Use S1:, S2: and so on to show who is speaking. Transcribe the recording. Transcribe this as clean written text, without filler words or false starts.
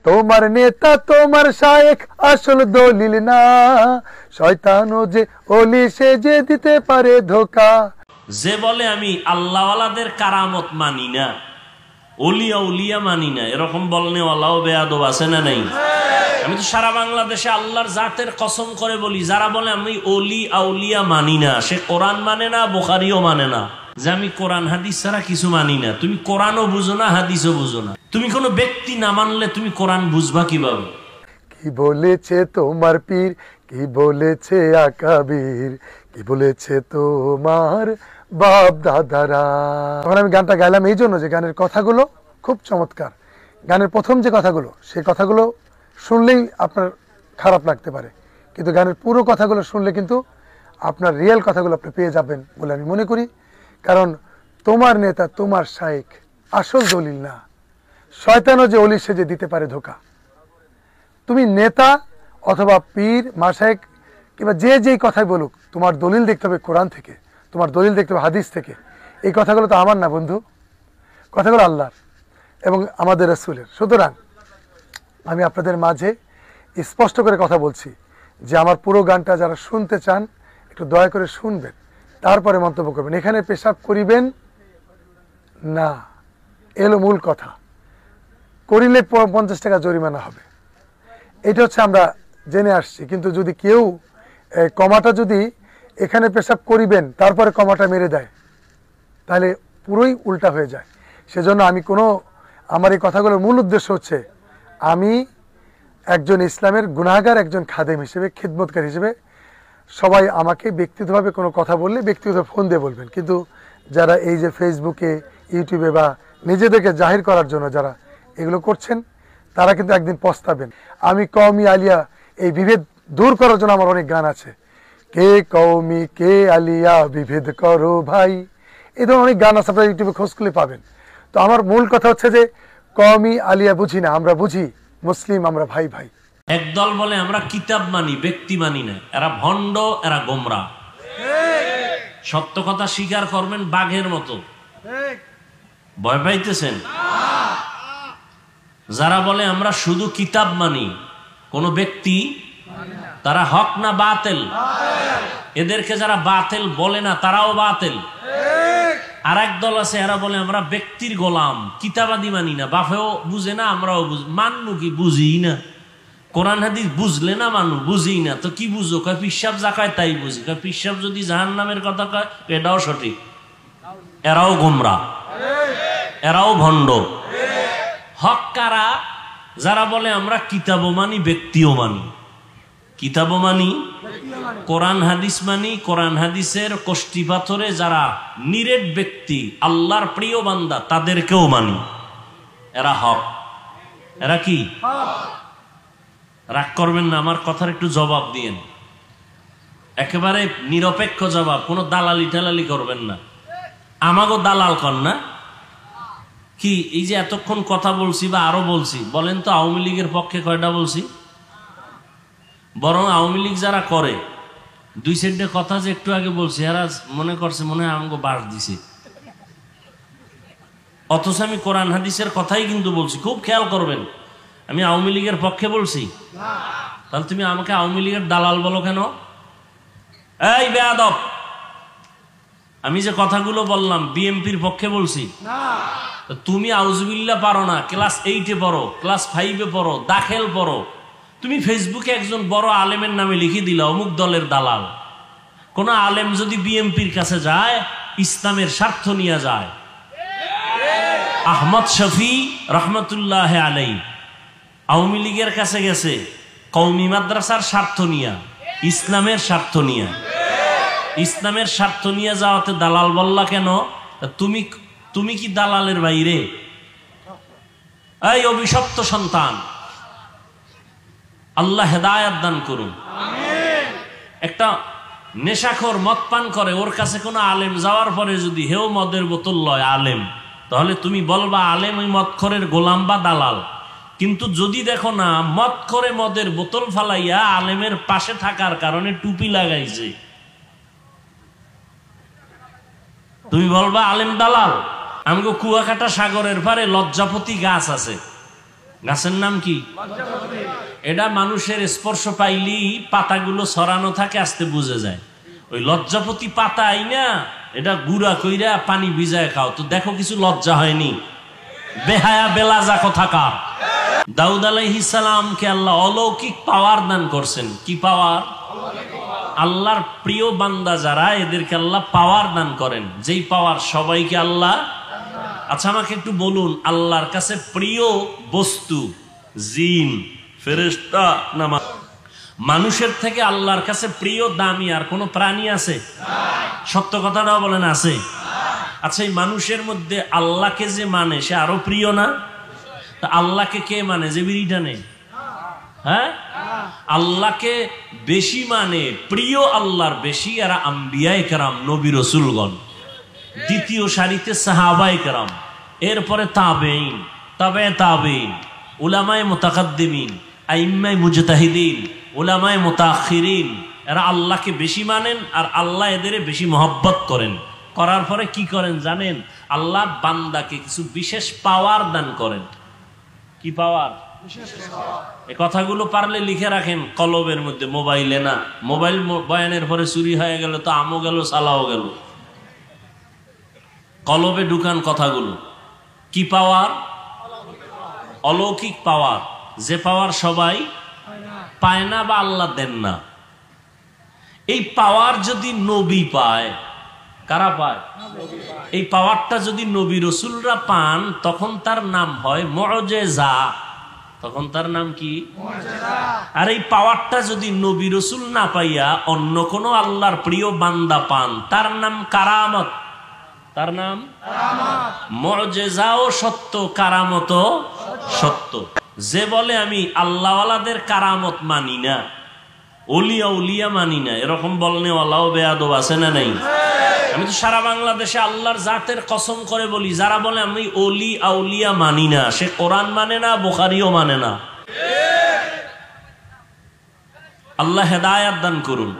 S1: তোমার নেতা তোমার শায়েখ আসল দলিল না, শয়তানও যে ওলি সে যে দিতে পারে ধোকা।
S2: যে বলে আমি আল্লাহওয়ালাদের কারামত মানি না, ওলিয়া উলিয়া মানি না, এরকম বলনেওয়ালাও বেয়াদব আছে না নাই? আমি তো সারা বাংলাদেশে আল্লাহর জাতের কসম করে বলি, যারা বলে আমি ওলি আউলিয়া মানি না, সে কোরআন মানে না, বুখারীও মানে না। যে আমি কোরআন হাদিস ছাড়া কিছু মানি না, তুমি কোরআনও বুঝো না, হাদিসও বুঝো না। তুমি কোনো ব্যক্তি না মানলে তুমি কোরআন বুঝবা কিভাবে?
S1: কি বলেছে তোমার পীর, কি বলেছে আকাবির, কি বলেছে তোমার বাপ দাদারা। তখন আমি গানটা গাইলাম এই জন্য যে গানের কথাগুলো খুব চমৎকার। গানের প্রথম যে কথাগুলো, সেই কথাগুলো শুনলেই আপনার খারাপ লাগতে পারে, কিন্তু গানের পুরো কথাগুলো শুনলে কিন্তু আপনার রিয়েল কথাগুলো আপনি পেয়ে যাবেন বলে আমি মনে করি। কারণ তোমার নেতা তোমার শায়েখ আসল দলিল না, শয়তানও যে ওলি সেজে দিতে পারে ধোকা। তুমি নেতা অথবা পীর মাশায়েখ কিংবা যে যেই কথাই বলুক, তোমার দলিল দেখতে হবে কোরআন থেকে, তোমার দলিল দেখতে হবে হাদিস থেকে। এই কথাগুলো তো আমার না বন্ধু, কথাগুলো আল্লাহর এবং আমাদের রাসূলের। সুতরাং আমি আপনাদের মাঝে স্পষ্ট করে কথা বলছি যে আমার পুরো গানটা যারা শুনতে চান একটু দয়া করে শুনবেন, তারপরে মন্তব্য করবেন। এখানে পেশাব করিবেন না, এলো মূল কথা। করিলে 50 টাকা জরিমানা হবে, এটা হচ্ছে আমরা জেনে আসছি। কিন্তু যদি কেউ কমাটা যদি এখানে পেশাব করিবেন তারপরে কমাটা মেরে দেয়, তাহলে পুরোই উল্টা হয়ে যায়। সেজন্য আমি আমার এই কথাগুলোর মূল উদ্দেশ্য হচ্ছে আমি একজন ইসলামের গুনাহগার, একজন খাদেম হিসেবে, খিদমতকারী হিসেবে, সবাই আমাকে ব্যক্তিগতভাবে কোনো কথা বললে ব্যক্তিগত ফোন দিয়ে বলবেন। কিন্তু যারা এই যে ফেসবুকে, ইউটিউবে বা নিজেদেরকে জাহির করার জন্য যারা এগুলো করছেন, তারা কিন্তু একদিন পস্তাবেন। আমি কওমি আলিয়া এই বিভেদ দূর করার জন্য আমার অনেক গান আছে। কে কওমি কে আলিয়া বিভেদ করো ভাই, এই ধরনের অনেক গান আছে, আপনারা ইউটিউবে খোঁজ করলে পাবেন। তো আমার মূল কথা হচ্ছে যে কওমি আলিয়া বুঝি না, আমরা বুঝি মুসলিম, আমরা ভাই ভাই।
S2: একদল বলে আমরা কিতাব মানি, ব্যক্তি মানি না, এরা ভণ্ড, এরা গোমরা। সত্য কথা স্বীকার করবেন বাঘের মতো। ভয় পাইতেছেন? যারা বলে আমরা শুধু কিতাব মানি, কোন ব্যক্তি, তারা হক না বাতিল? এদেরকে যারা বাতিল বলে না তারাও বাতিল। আর এক দল আছে, এরা বলে আমরা ব্যক্তির গোলাম, কিতাবাদি মানি না, বাপেও বুঝে না, আমরাও মানু কি বুঝি না, কোরআন হাদিস বুঝলে না মানু, বুঝি না তো কি বুঝো? কয় পিসাব যা কয় তাই বুঝি। কয় পিসাব যদি জাহান্নামের কথা কয় এটাও সঠিক। এরাও গোমরা, এরাও ভণ্ড। হক কারা? যারা বলে আমরা কিতাবও মানি, ব্যক্তিও মানি। কিতাবও মানি, কোরআন হাদিস মানি, কোরআন হাদিসের কষ্টি পাথরে যারা নিরেট ব্যক্তি, আল্লাহর প্রিয় বান্দা, তাদেরকেও মানি। এরা হক। এরা কি? রাগ করবেন না, আমার কথার একটু জবাব দিয়েন, একেবারে নিরপেক্ষ জবাব, কোনো দালালি টালালি করবেন না। আমাগো দালাল কর না কি? এই যে এতক্ষণ কথা বলছি বা আরো বলছি, বলেন তো আওয়ামী লীগের পক্ষে কয়টা বলছি? বরং আওয়ামী লীগ যারা করে, 2 সেন্টে কথা যে একটু আগে বলছি, এরা মনে করছে মনে হয় আমাকে বাস দিছে, অথচ আমি কোরআন হাদিসের কথাই কিন্তু বলছি। খুব খেয়াল করবেন, আমি আওয়ামী লীগের পক্ষে বলছি? তাহলে তুমি আমাকে আওয়ামী লীগের দালাল বলো কেন? এই বেয়াদব, আমি যে কথাগুলো বললাম বিএনপির পক্ষে বলছি? তুমি আউযুবিল্লাহ পারো না, ক্লাস 8-এ পড়ো, ক্লাস 5-এ পড়ো, দাখিল পড়ো, তুমি ফেসবুকে একজন বড় আলেমের নামে লিখে দিলা অমুক দলের দালাল। কোন আলেম যদি বিএনপির কাছে যায়, ইসলামের স্বার্থ নিয়ে যায়, আহমদ শফি রহমতুল্লাহ আলাইহি আওয়ামী লীগের কাছে গেছে কওমি মাদ্রাসার স্বার্থ নিয়া, ইসলামের স্বার্থ নিয়া। ইসলামের স্বার্থ নিয়ে যাওয়াতে দালাল বললা কেন? তুমি কি দালালের বাইরে? এই অভিশপ্ত সন্তান, আল্লাহ হেদায়েত দান করুন। একটা নেশাখোর মদ পান করে, ওর কাছে কোনো আলেম যাওয়ার পরে যদি হেও মদের বোতল লয় আলেম, তাহলে তুমি বলবা আলেম ওই মদখোরের গোলাম বা দালাল। কিন্তু যদি দেখো না মদখোরে মদের বোতল ফালাইয়া আলেমের পাশে থাকার কারণে টুপি লাগাইছে, তুমি বলবা আলেম দালাল। আমগো কুয়াকাটা সাগরের পারে লজ্জাপতি গাছ আছে, গাছের নাম কি? এটা মানুষের স্পর্শ পাইলেই পাতাগুলো ছড়ানো থাকে, আস্তে বুঝে যায়। ওই লজ্জাপতি পাতা আইনা এটা গুড়া কইরা পানি ভিজায় খাও, তো দেখো কিছু লজ্জা হয়নি? বেহায়া বেলাজা কথাকার। দাউদ আলাইহিস সালামকে আল্লাহ অলৌকিক পাওয়ার দান করছেন। কি পাওয়ার? আল্লাহর প্রিয় বান্দা যারা, এদেরকে আল্লাহ পাওয়ার দান করেন, যেই পাওয়ার সবাইকে আল্লাহ। আচ্ছা আমাকে একটু বলুন, আল্লাহর কাছে প্রিয় বস্তু জিন, ফেরেশতা না মানুষের থেকে আল্লাহর কাছে প্রিয় দামি আর কোন প্রাণী আছে? সত্য কথাটাও বলেন, আছে? আচ্ছা এই মানুষের মধ্যে আল্লাহকে যে মানে সে আরো প্রিয় না? তা আল্লাহকে কে মানে? যে বিড়িটা নেই। হ্যাঁ, আল্লাহকে বেশি মানে প্রিয় আল্লাহর বেশি এরা আম্বিয়ায়ে কেরাম, নবী রাসূলগণ, দ্বিতীয় সারিতে সাহাবায়ে কেরাম, এরপরে তাবেঈন, তাবে তাবেঈন, উলামায়ে মুতাকাদ্দিমিন, আইম্মায়ে মুজতাহিদিন, উলামায়ে মুতাআখিরিন, এরা আল্লাহকে বেশি মানেন আর আল্লাহ এদের বেশি মহব্বত করেন। করার পরে কি করেন জানেন? আল্লাহ বান্দাকে কিছু বিশেষ পাওয়ার দান করেন। কি পাওয়ার? এই কথাগুলো পারলে লিখে রাখেন কলবের মধ্যে, মোবাইলে না। মোবাইল বয়ানের পরে চুরি হয়ে গেল তো আমও গেল, সালাও গেল। কলবে ঢুকান কথাগুলো। কি পাওয়ার? অলৌকিক পাওয়ার, যে পাওয়ার সবাই পায় না বা আল্লাহ দেন না। এই পাওয়ার যদি নবী পায়, কারা পায়? এই পাওয়ারটা যদি নবী রসুলরা পান তখন তার নাম হয় মুআজিজা। তখন তার নাম কি? আর এই পাওয়ারটা যদি নবী রসুল না পাইয়া অন্য কোনো আল্লাহর প্রিয় বান্দা পান, তার নাম কারামত। তার নাম মুআজিজাও সত্য, কারামতও সত্য। যে বলে আমি আল্লাহওয়ালাদের কারামত মানি না, ওলিয়া উলিয়া মানি না, এরকম বলনেওয়ালাও বেয়াদব আছে না নাই? আমি তো সারা বাংলাদেশে আল্লাহর জাতের কসম করে বলি, যারা বলে আমি ওলি আউলিয়া মানি না, সে কোরআন মানে না, বুখারীও মানে না। আল্লাহ হেদায়েত দান করুন।